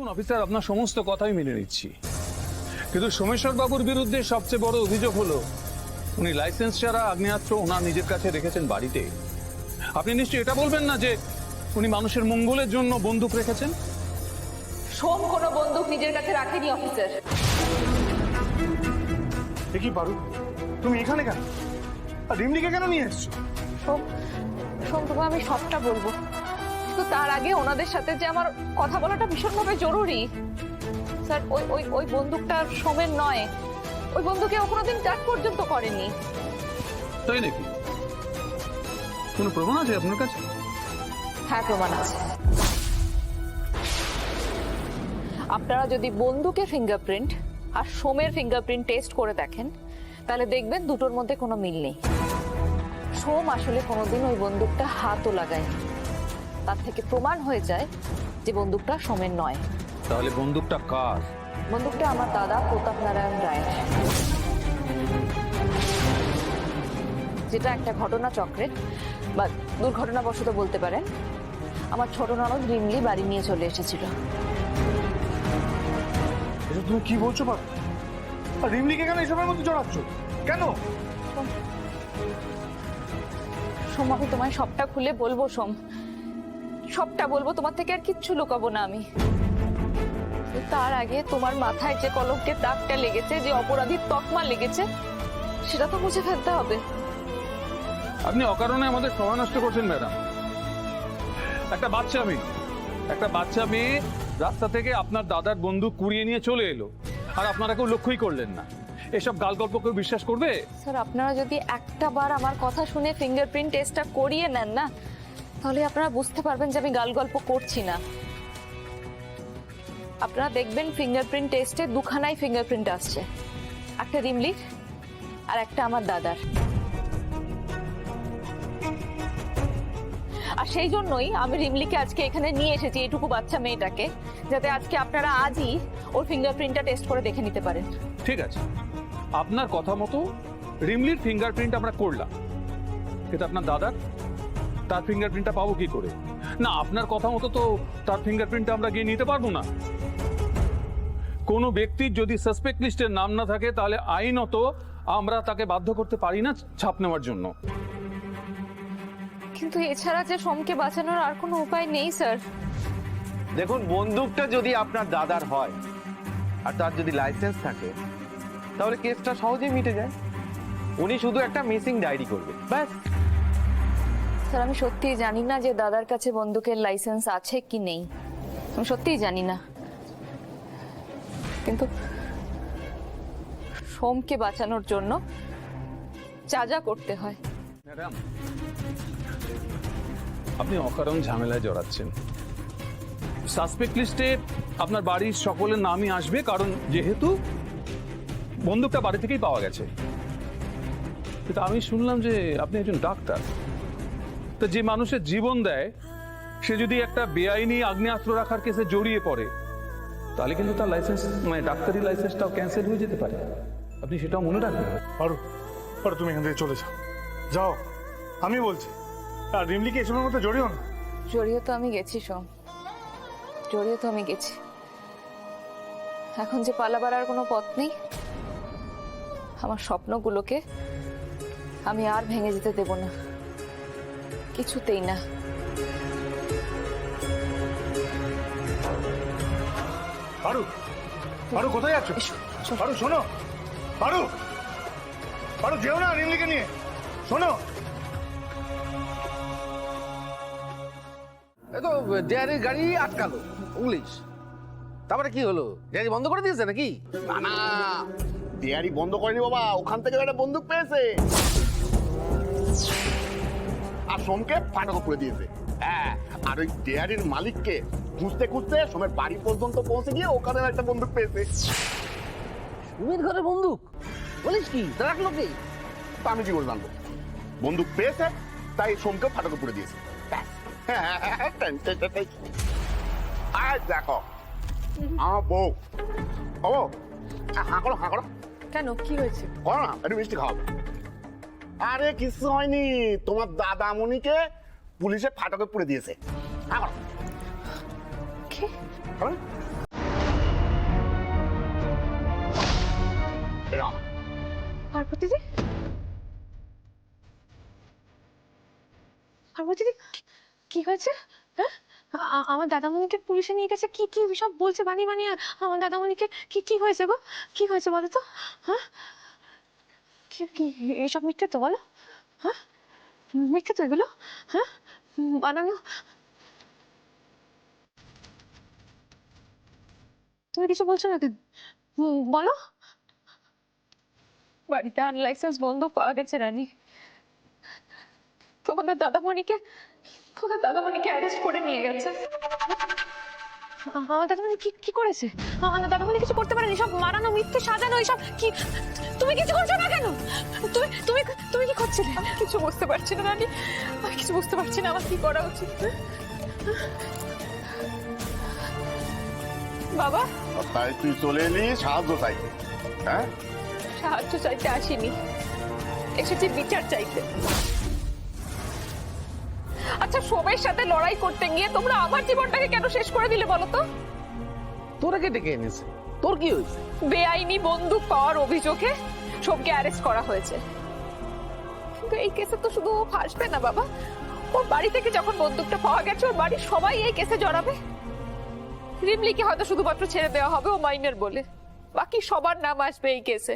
দেখুন অফিসার, আপনার সমস্ত কথাই মেনে নিচ্ছি, কিন্তু সোমেশ্বর বাবুর বিরুদ্ধে সবচেয়ে বড় অভিযোগ হলো উনি লাইসেন্স ছাড়া আগ্নেয়াস্ত্র ওনার নিজের কাছে রেখেছেন বাড়িতে। আপনি নিশ্চয়ই এটা বলবেন না যে উনি মানুষের মঙ্গলের জন্য বন্দুক রেখেছেন? সোম কোনো বন্দুক নিজের কাছে রাখেনি অফিসার। দেখি পারু, তুমি এখানে কেন? আর রিমলিকে কেন নিয়ে এসছো? সোম সোম তোমাকে আমি সবটা বলবো, কিন্তু তার আগে ওনাদের সাথে যে আমার কথা বলাটা ভীষণভাবে জরুরি। স্যার, ওই ওই ওই বন্দুকটা সোমের নয়, ওই বন্দুকে ও কোনোদিন টাচ পর্যন্ত করেনি। তাই নাকি? কোনো প্রমাণ আছে আপনার কাছে? হ্যাঁ, প্রমাণ আছে। আপনারা যদি বন্দুকের ফিঙ্গারপ্রিন্ট আর সোমের ফিঙ্গারপ্রিন্ট টেস্ট করে দেখেন, তাহলে দেখবেন দুটোর মধ্যে কোনো মিল নেই। সোম আসলে কোনোদিন ওই বন্দুকটা হাতও লাগায়নি। তার থেকে প্রমাণ হয়ে যায় যে বন্দুকটা সোমের নয়। তাহলে বন্দুকটা কার? বন্দুকটা আমার দাদা প্রতাপ নারায়ণ রায়ের, যেটা একটা ঘটনা চক্রে বা দুর্ঘটনাবশত বলতে পারেন আমার ছোট ননদ রিমলি বাড়ি নিয়ে চলে এসেছিল। এটা তুমি কি বলছো পারু? আর রিমলিকে কেন এসবের মধ্যে জড়াচ্ছ কেন? সোম, আমি তোমায় সবটা খুলে বলবো। সোম, সবটা বলবো, তোমার থেকে আর কিচ্ছু লুকাবো না আমি। তার আগে তোমার মাথায় যে কলঙ্কের দাগটা লেগেছে, যে অপরাধীর তকমা লেগেছে, সেটা তো মুছে ফেলতে হবে। আপনি অকারণে আমাদের সময় নষ্ট করছেন ম্যাডাম। একটা বাচ্চা মেয়ে রাস্তা থেকে আপনার দাদার বন্দুক কুড়িয়ে নিয়ে চলে এলো, আর আপনারা কেউ লক্ষ্যই করলেন না। এসব গাল গল্প কেউ বিশ্বাস করবে? স্যার, আপনারা যদি একটা বার আমার কথা শুনে ফিঙ্গারপ্রিন্ট টেস্টটা করিয়ে নেন না, তাহলে আপনারা বুঝতে পারবেন যে আমি গাল গল্প করছি না। আপনারা দেখবেন ফিঙ্গারপ্রিন্ট টেস্টে দুখানাই ফিঙ্গারপ্রিন্ট আসছে, একটা রিমলির আর একটা আমার দাদার। আর সেই জন্যই আমি রিমলিকে আজকে এখানে নিয়ে এসেছি, এটুকু বাচ্চা মেয়েটাকে, যাতে আজকে আপনারা আজই ওর ফিঙ্গারপ্রিন্টটা টেস্ট করে দেখে নিতে পারেন। ঠিক আছে, আপনার কথা মতো রিমলির ফিঙ্গারপ্রিন্ট আমরা করলাম, কিন্তু আপনার দাদার, তার ফিঙ্গারপ্রিন্টটা পাবো কি করে? না, আপনার কথা মতো তো তার ফিঙ্গারপ্রিন্টটা আমরা গিয়ে নিতে পারবো না। কোনো ব্যক্তির যদি সাসপেক্ট লিস্টের নাম না থাকে, তাহলে আইনত আমরা তাকে বাধ্য করতে পারি না ছাপ নেওয়ার জন্য। কিন্তু এছাড়া যে সোমকে বাঁচানোর আর কোনো উপায় নেই স্যার। দেখুন, বন্দুকটা যদি আপনার দাদার হয় আর তার যদি লাইসেন্স থাকে, তাহলে কেসটা সহজেই মিটে যায়। উনি শুধু একটা মিসিং ডায়েরি করবে, ব্যাস। স্যার, আমি সত্যিই জানি না যে দাদার কাছে বন্দুকের লাইসেন্স আছে কি নেই, আমি সত্যিই জানি না। কিন্তু সোমকে বাঁচানোর জন্য যা যা করতে হয়। ম্যাডাম, আপনি অকারণ ঝামেলায় জড়াচ্ছেন। সাসপেক্ট লিস্টে আপনার বাড়ির সকলের নামই আসবে, কারণ যেহেতু বন্দুকটা বাড়ি থেকেই পাওয়া গেছে। কিন্তু আমি শুনলাম যে আপনি একজন ডাক্তার। তো যে মানুষের জীবন দেয়, সে যদি একটা বেআইনি আগ্নেয়াস্ত্র রাখার কেসে জড়িয়ে পড়ে, তাহলে কিন্তু তার লাইসেন্স, মানে ডাক্তারি লাইসেন্সটাও ক্যান্সেল হয়ে যেতে পারে। আপনি সেটাও মনে রাখবেন। পারু, পারু তুমি এখান থেকে চলে যাও, যাও, আমি বলছি। আর রিমলিকে এসবের মধ্যে জড়িও না। জড়িয়ে তো আমি গেছি সোম, জড়িয়ে তো আমি গেছি। এখন যে পালাবার আর কোনো পথ নেই। আমার স্বপ্নগুলোকে আমি আর ভেঙে যেতে দেব না, কিছুতেই না। পারু, পারু কোথায় যাচ্ছ? পারু শোনো, পারু, পারু যেও না রিমলিকে নিয়ে, শোনো। এই তো ডেয়ারির গাড়ি আটকালো পুলিশ, তারপরে কি হলো? ডেয়ারি বন্ধ করে দিয়েছে নাকি? না না, ডেয়ারি বন্ধ করেনি বাবা, ওখান থেকে একটা বন্দুক পেয়েছে আর সোমকে ফাটক করে দিয়েছে। হ্যাঁ, আর ওই ডেয়ারির মালিককে খুঁজতে খুঁজতে সোমের বাড়ি পর্যন্ত পৌঁছে গিয়ে ওখানে একটা বন্দুক পেয়েছে। সুমির ঘরে বন্দুক? বলিস কি? রাখলো কি? তা আমি কি করে জানবো? বন্দুক পেয়েছে, তাই সোমকে ফাটকে পুড়ে দিয়েছে। ব্যাস। আর দেখো আমার বউ, ও হাঁ করো, হাঁ করো। কেন, কি হয়েছে? করো না, একটু মিষ্টি খাওয়াবে। আরে কিছু হয়নি, তোমার দাদামণিকে পুলিশে ফাটকে পুড়ে দিয়েছে। হাঁ করো। কি? খাবে না? রাম। পার্বতী দি, পার্বতী দি, কি হয়েছে? হ্যাঁ, আমার দাদামণিকে পুলিশে নিয়ে গেছে। কি কি সব বলছে বানিয়ে বানিয়ে। আমার দাদামণিকে কি কি হয়েছে গো? কি হয়েছে বলো তো? হ্যাঁ, কি কি এইসব মিথ্যে তো বলো? হ্যাঁ, মিথ্যে তো এগুলো। হ্যাঁ, বানানো। তুমি কিছু বলছো না কেন? বলো। বাড়িতে আনলাইসেন্স বন্দুক পাওয়া গেছে রানী। তোমাদের দাদামণিকে অ্যারেস্ট করে নিয়ে গেছে। আমার দাদামণি কি কি করেছে? আমার দাদামণি কিছু করতে পারেনি। সব মারানো, মিথ্যে সাজানো, এইসব কি? তুমি কিছু করছো না কেন? তুমি তুমি তুমি কি করছিলে? আমি কিছু বুঝতে পারছি না রানী, আমি কিছু বুঝতে পারছি না। আমার কি করা উচিত? বাবা, তাই তুই চলে এলি সাহায্য চাইতে? হ্যাঁ, সাহায্য চাইতে আসিনি, এসেছি বিচার চাইতে। আচ্ছা, সোমের সাথে লড়াই করতে গিয়ে তোমরা আমার জীবনটাকে কেন শেষ করে দিলে বলো তো? তোরা কে ডেকে এনেছে? তোর কি হয়েছে? বেআইনি বন্দুক পাওয়ার অভিযোগে সোমকে অ্যারেস্ট করা হয়েছে। কিন্তু এই কেসে তো শুধু ও ফাঁসবে না বাবা, ওর বাড়ি থেকে যখন বন্দুকটা পাওয়া গেছে ওর বাড়ির সবাই এই কেসে জড়াবে। রিমলিকে হয়তো শুধুমাত্র ছেড়ে দেওয়া হবে ও মাইনার বলে, বাকি সবার নাম আসবে এই কেসে।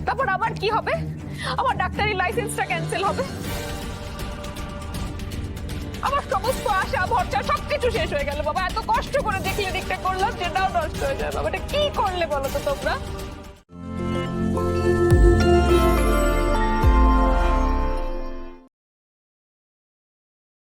তারপর আবার কি হবে? আমার ডাক্তারি লাইসেন্সটা ক্যান্সেল হবে, আমার সমস্ত আশা ভরসা সবকিছু শেষ হয়ে গেল বাবা। এত কষ্ট করে যে ক্লিনিকটা করলাম সেটাও নষ্ট হয়ে যায় বাবা। এটা কি করলে বলো তো তোমরা?